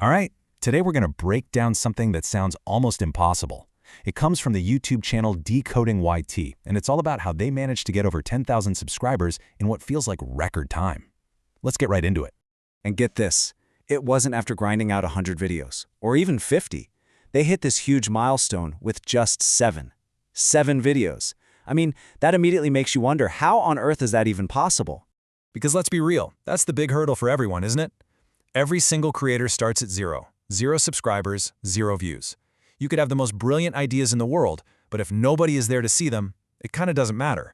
All right, today we're going to break down something that sounds almost impossible. It comes from the YouTube channel Decoding YT, and it's all about how they managed to get over 10,000 subscribers in what feels like record time. Let's get right into it. And get this, it wasn't after grinding out 100 videos, or even 50. They hit this huge milestone with just 7. 7 videos. I mean, that immediately makes you wonder, how on earth is that even possible? Because let's be real, that's the big hurdle for everyone, isn't it? Every single creator starts at zero. 0 subscribers, 0 views. You could have the most brilliant ideas in the world, but if nobody is there to see them, it kind of doesn't matter.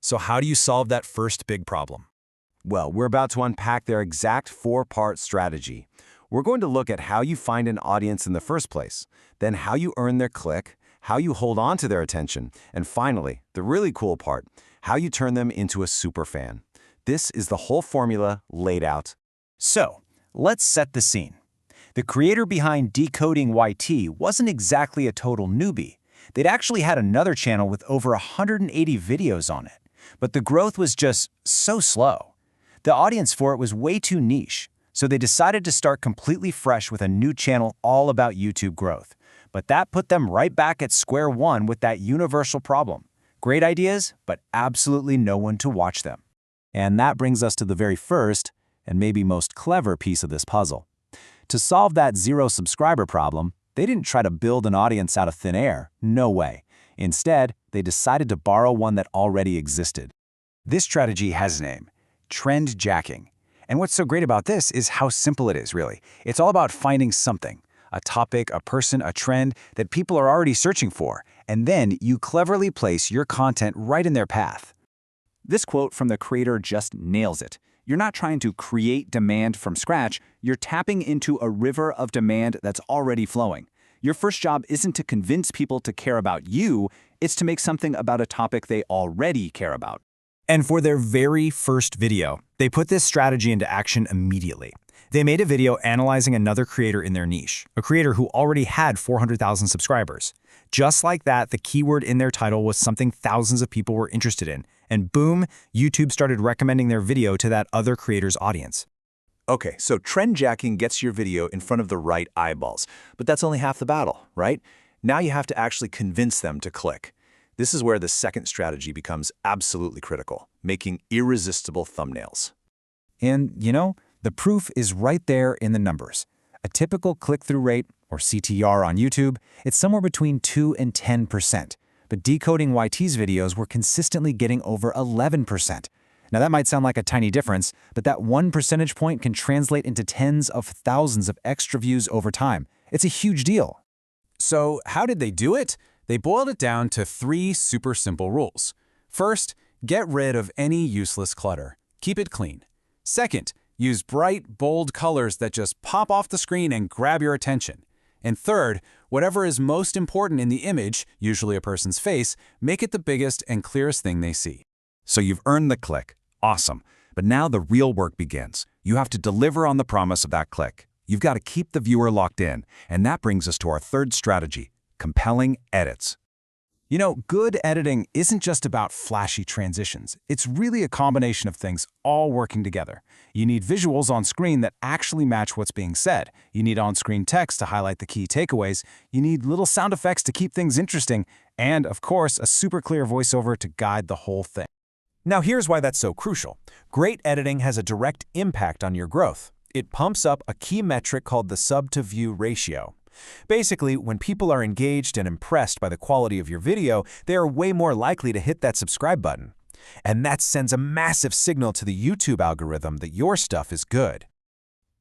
So how do you solve that first big problem? Well, we're about to unpack their exact 4-part strategy. We're going to look at how you find an audience in the first place, then how you earn their click, how you hold on to their attention, and finally, the really cool part, how you turn them into a superfan. This is the whole formula laid out. So, let's set the scene. The creator behind Decoding YT wasn't exactly a total newbie. They'd actually had another channel with over 180 videos on it, but the growth was just so slow. The audience for it was way too niche, so they decided to start completely fresh with a new channel all about YouTube growth. But that put them right back at square one with that universal problem. Great ideas, but absolutely no one to watch them. And that brings us to the very first, and maybe most clever piece of this puzzle. To solve that 0 subscriber problem, they didn't try to build an audience out of thin air, no way. Instead, they decided to borrow one that already existed. This strategy has a name, trend jacking. And what's so great about this is how simple it is, really. It's all about finding something, a topic, a person, a trend that people are already searching for, and then you cleverly place your content right in their path. This quote from the creator just nails it. You're not trying to create demand from scratch, you're tapping into a river of demand that's already flowing. Your first job isn't to convince people to care about you, it's to make something about a topic they already care about. And for their very first video, they put this strategy into action immediately. They made a video analyzing another creator in their niche, a creator who already had 400,000 subscribers. Just like that, the keyword in their title was something thousands of people were interested in, and boom, YouTube started recommending their video to that other creator's audience. Okay, so trend jacking gets your video in front of the right eyeballs, but that's only half the battle, right? Now you have to actually convince them to click. This is where the second strategy becomes absolutely critical, making irresistible thumbnails. And, the proof is right there in the numbers. A typical click-through rate, or CTR on YouTube, it's somewhere between 2 and 10%. But Decoding YT's videos were consistently getting over 11%. Now that might sound like a tiny difference, but that 1 percentage point can translate into tens of thousands of extra views over time. It's a huge deal. So how did they do it? They boiled it down to 3 super simple rules. First, get rid of any useless clutter. Keep it clean. Second, use bright, bold colors that just pop off the screen and grab your attention. And third, whatever is most important in the image, usually a person's face, make it the biggest and clearest thing they see. So you've earned the click. Awesome. But now the real work begins. You have to deliver on the promise of that click. You've got to keep the viewer locked in. And that brings us to our third strategy, compelling edits. Good editing isn't just about flashy transitions. It's really a combination of things all working together. You need visuals on screen that actually match what's being said. You need on-screen text to highlight the key takeaways. You need little sound effects to keep things interesting. And, of course, a super clear voiceover to guide the whole thing. Now here's why that's so crucial. Great editing has a direct impact on your growth. It pumps up a key metric called the sub-to-view ratio. Basically, when people are engaged and impressed by the quality of your video, they are way more likely to hit that subscribe button. And that sends a massive signal to the YouTube algorithm that your stuff is good.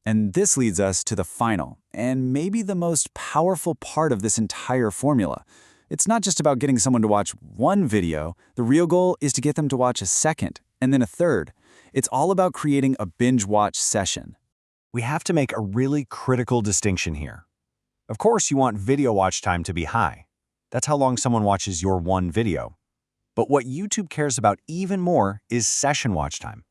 And this leads us to the final, and maybe the most powerful part of this entire formula. It's not just about getting someone to watch one video. The real goal is to get them to watch a second, and then a third. It's all about creating a binge watch session. We have to make a really critical distinction here. Of course, you want video watch time to be high. That's how long someone watches your one video. But what YouTube cares about even more is session watch time.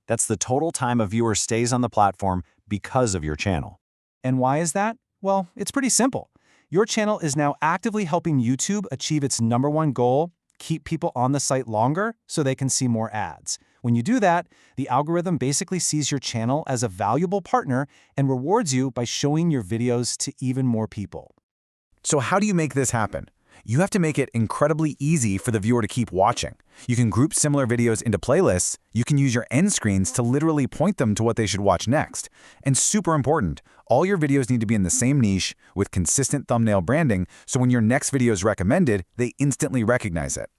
That's the total time a viewer stays on the platform because of your channel. And why is that? Well, it's pretty simple. Your channel is now actively helping YouTube achieve its #1 goal, keep people on the site longer so they can see more ads. When you do that, the algorithm basically sees your channel as a valuable partner and rewards you by showing your videos to even more people. So how do you make this happen? You have to make it incredibly easy for the viewer to keep watching. You can group similar videos into playlists. You can use your end screens to literally point them to what they should watch next. And super important, all your videos need to be in the same niche with consistent thumbnail branding, so when your next video is recommended, they instantly recognize it.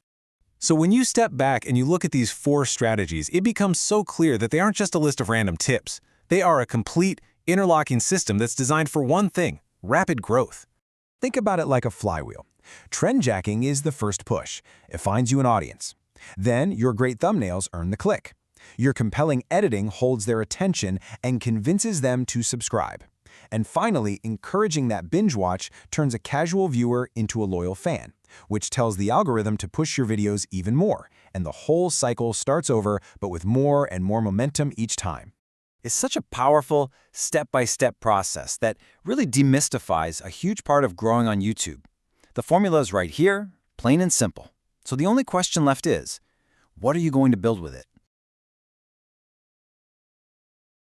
So when you step back and you look at these 4 strategies, it becomes so clear that they aren't just a list of random tips. They are a complete, interlocking system that's designed for one thing: rapid growth. Think about it like a flywheel. Trendjacking is the first push. It finds you an audience. Then your great thumbnails earn the click. Your compelling editing holds their attention and convinces them to subscribe. And finally, encouraging that binge watch turns a casual viewer into a loyal fan, which tells the algorithm to push your videos even more, and the whole cycle starts over, but with more and more momentum each time. It's such a powerful, step-by-step process that really demystifies a huge part of growing on YouTube. The formula is right here, plain and simple. So the only question left is, what are you going to build with it?